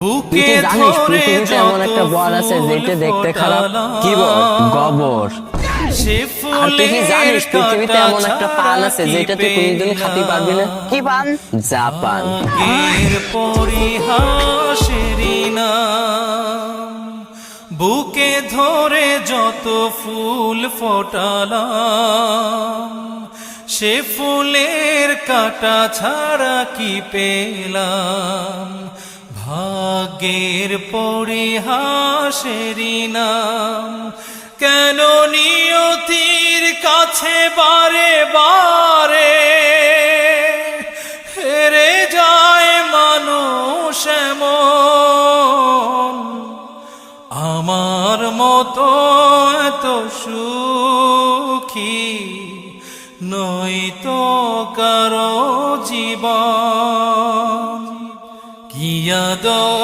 তুই কি জানিস পৃথিবীতে এমন একটা বল আছে যেটা দেখতে খারাপ? কি বল? গোবর। আর তুই কি জানিস পৃথিবীতে এমন একটা পান আছে যেটা তুই কোনোদিন খেতে পারবি না? কি পান? জাপান। বুকে ধরে যত ফুল ফোটালাম, সে ফুলের কাটা ছাড়া কি পেলাম? ভাগ্যের পরিহাসেরই নাম। কেন নিয়তির কাছে বারে বারে হেরে যায় মানুষ এমন? আমার মতো এত সুখী নয়তো কারো জীবন। কি আদর